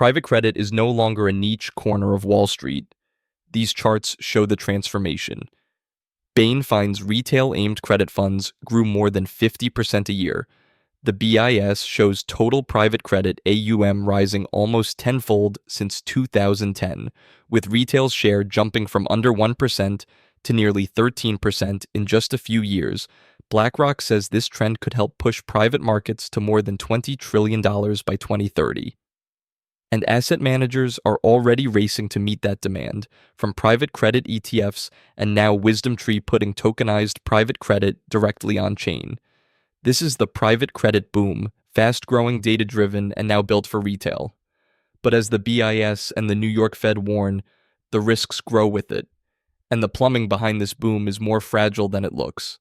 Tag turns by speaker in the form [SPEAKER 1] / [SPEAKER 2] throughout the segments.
[SPEAKER 1] Private credit is no longer a niche corner of Wall Street. These charts show the transformation. Bain finds retail-aimed credit funds grew more than 50% a year. The BIS shows total private credit AUM rising almost tenfold since 2010, with retail's share jumping from under 1% to nearly 13% in just a few years. BlackRock says this trend could help push private markets to more than $20 trillion by 2030. And asset managers are already racing to meet that demand, from private credit ETFs and now WisdomTree putting tokenized private credit directly on-chain. This is the private credit boom, fast-growing, data-driven, and now built for retail. But as the BIS and the New York Fed warn, the risks grow with it, and the plumbing behind this boom is more fragile than it looks.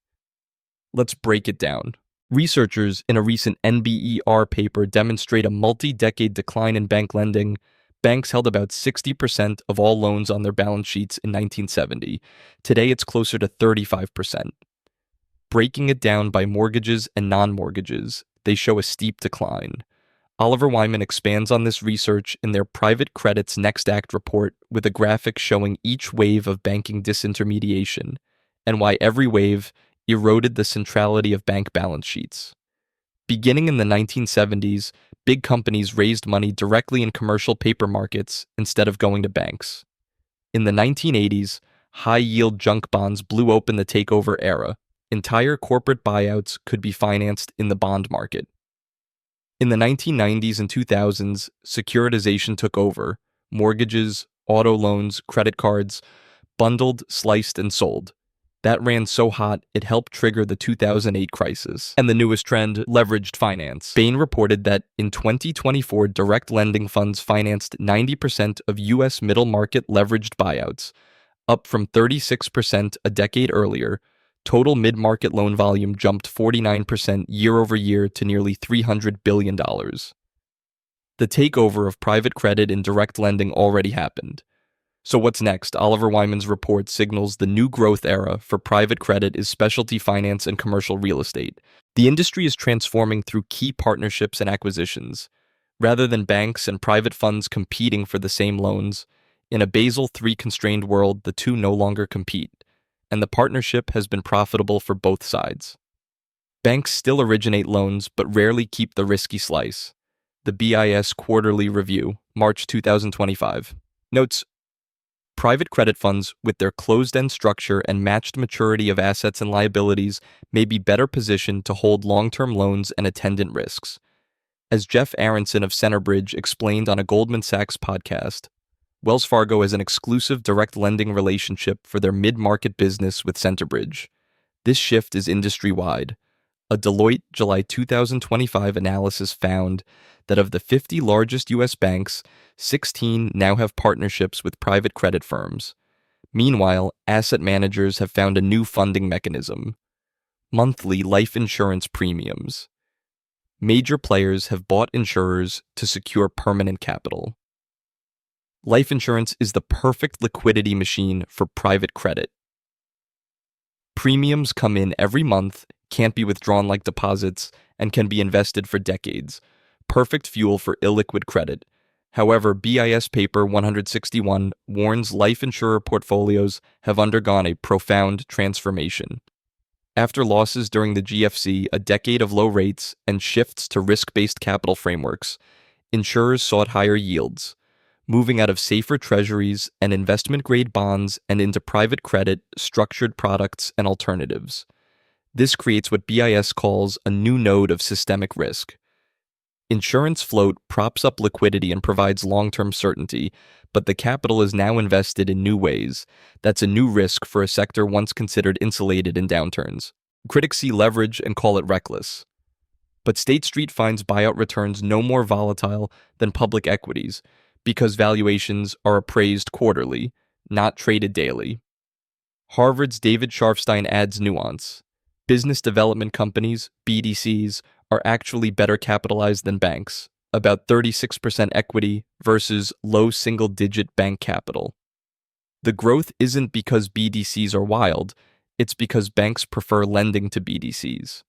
[SPEAKER 1] Let's break it down. Researchers in a recent NBER paper demonstrate a multi-decade decline in bank lending. Banks held about 60% of all loans on their balance sheets in 1970. Today, it's closer to 35%. Breaking it down by mortgages and non-mortgages, they show a steep decline. Oliver Wyman expands on this research in their Private Credit's Next Act report with a graphic showing each wave of banking disintermediation and why every wave eroded the centrality of bank balance sheets. Beginning in the 1970s, big companies raised money directly in commercial paper markets instead of going to banks. In the 1980s, high-yield junk bonds blew open the takeover era. Entire corporate buyouts could be financed in the bond market. In the 1990s and 2000s, securitization took over. Mortgages, auto loans, credit cards, bundled, sliced, and sold. That ran so hot, it helped trigger the 2008 crisis. And the newest trend, leveraged finance. Bain reported that in 2024, direct lending funds financed 90% of U.S. middle-market leveraged buyouts, up from 36% a decade earlier. Total mid-market loan volume jumped 49% year-over-year to nearly $300 billion. The takeover of private credit in direct lending already happened. So what's next? Oliver Wyman's report signals the new growth era for private credit is specialty finance and commercial real estate. The industry is transforming through key partnerships and acquisitions. Rather than banks and private funds competing for the same loans, in a Basel III constrained world, the two no longer compete, and the partnership has been profitable for both sides. Banks still originate loans, but rarely keep the risky slice. The BIS Quarterly Review, March 2025, notes, private credit funds, with their closed-end structure and matched maturity of assets and liabilities, may be better positioned to hold long-term loans and attendant risks. As Jeff Aronson of Centerbridge explained on a Goldman Sachs podcast, Wells Fargo has an exclusive direct lending relationship for their mid-market business with Centerbridge. This shift is industry-wide. A Deloitte July 2025 analysis found that of the 50 largest U.S. banks, 16 now have partnerships with private credit firms. Meanwhile, asset managers have found a new funding mechanism: monthly life insurance premiums. Major players have bought insurers to secure permanent capital. Life insurance is the perfect liquidity machine for private credit. Premiums come in every month, can't be withdrawn like deposits, and can be invested for decades. Perfect fuel for illiquid credit. However, BIS paper 161 warns life insurer portfolios have undergone a profound transformation. After losses during the GFC, a decade of low rates, and shifts to risk-based capital frameworks, insurers sought higher yields, moving out of safer treasuries and investment-grade bonds and into private credit, structured products, and alternatives. This creates what BIS calls a new node of systemic risk. Insurance float props up liquidity and provides long-term certainty, but the capital is now invested in new ways. That's a new risk for a sector once considered insulated in downturns. Critics see leverage and call it reckless. But State Street finds buyout returns no more volatile than public equities, because valuations are appraised quarterly, not traded daily. Harvard's David Sharfstein adds nuance. Business development companies, BDCs, are actually better capitalized than banks, about 36% equity versus low single-digit bank capital. The growth isn't because BDCs are wild, it's because banks prefer lending to BDCs.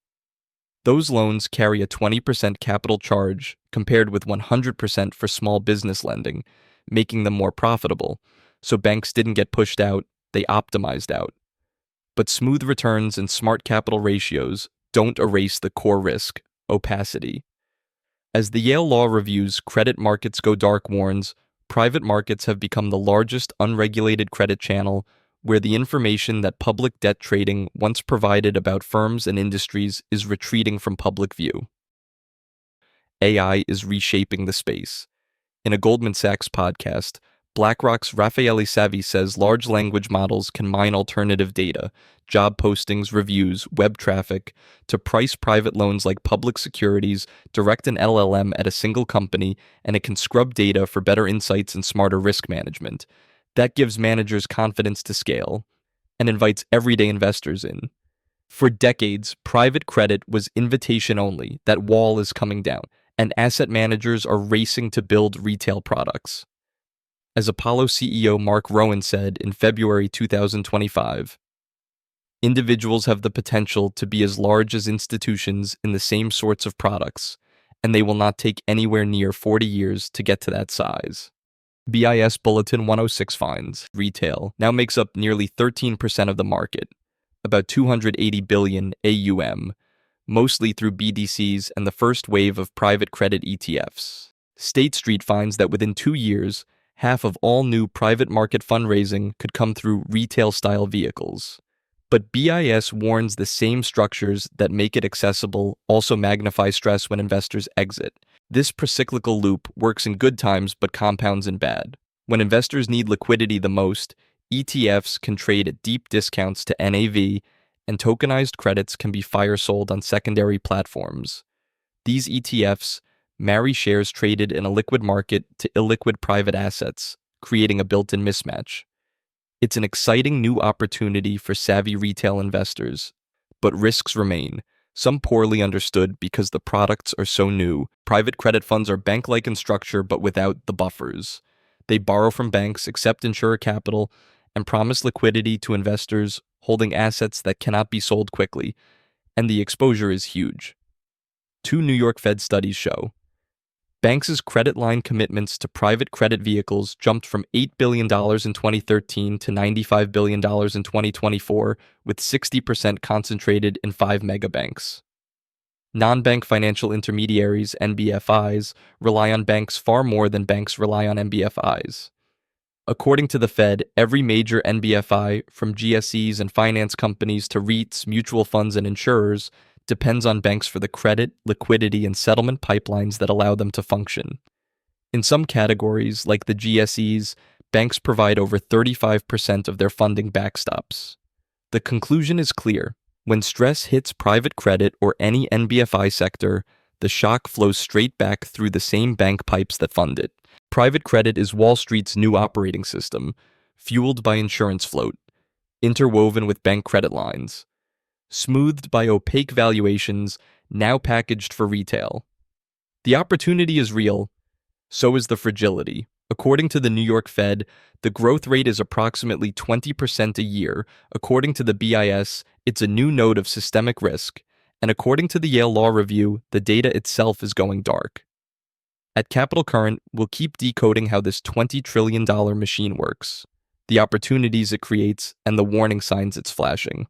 [SPEAKER 1] Those loans carry a 20% capital charge compared with 100% for small business lending, making them more profitable. So banks didn't get pushed out, they optimized out. But smooth returns and smart capital ratios don't erase the core risk, opacity. As the Yale Law Review's Credit Markets Go Dark warns, private markets have become the largest unregulated credit channel where the information that public debt trading once provided about firms and industries is retreating from public view. AI is reshaping the space. In a Goldman Sachs podcast, BlackRock's Raffaele Savi says large language models can mine alternative data, job postings, reviews, web traffic, to price private loans like public securities, direct an LLM at a single company, and it can scrub data for better insights and smarter risk management. That gives managers confidence to scale and invites everyday investors in. For decades, private credit was invitation only. That wall is coming down, and asset managers are racing to build retail products. As Apollo CEO Mark Rowan said in February 2025, individuals have the potential to be as large as institutions in the same sorts of products, and they will not take anywhere near 40 years to get to that size. BIS Bulletin 106 finds retail now makes up nearly 13% of the market, about 280 billion AUM, mostly through BDCs and the first wave of private credit ETFs. State Street finds that within 2 years, half of all new private market fundraising could come through retail-style vehicles. But BIS warns the same structures that make it accessible also magnify stress when investors exit. This procyclical loop works in good times but compounds in bad. When investors need liquidity the most, ETFs can trade at deep discounts to NAV, and tokenized credits can be fire-sold on secondary platforms. These ETFs marry shares traded in a liquid market to illiquid private assets, creating a built-in mismatch. It's an exciting new opportunity for savvy retail investors, but risks remain, some poorly understood because the products are so new. Private credit funds are bank-like in structure but without the buffers. They borrow from banks, accept insurer capital, and promise liquidity to investors holding assets that cannot be sold quickly, and the exposure is huge. 2 New York Fed studies show banks' credit line commitments to private credit vehicles jumped from $8 billion in 2013 to $95 billion in 2024, with 60% concentrated in 5 megabanks. Non-bank financial intermediaries, NBFIs, rely on banks far more than banks rely on NBFIs. According to the Fed, every major NBFI, from GSEs and finance companies to REITs, mutual funds, and insurers, depends on banks for the credit, liquidity, and settlement pipelines that allow them to function. In some categories, like the GSEs, banks provide over 35% of their funding backstops. The conclusion is clear. When stress hits private credit or any NBFI sector, the shock flows straight back through the same bank pipes that fund it. Private credit is Wall Street's new operating system, fueled by insurance float, interwoven with bank credit lines, smoothed by opaque valuations, now packaged for retail. The opportunity is real, so is the fragility. According to the New York Fed, the growth rate is approximately 20% a year. According to the BIS, it's a new node of systemic risk. And according to the Yale Law Review, the data itself is going dark. At Capital Current, we'll keep decoding how this $20 trillion machine works, the opportunities it creates, and the warning signs it's flashing.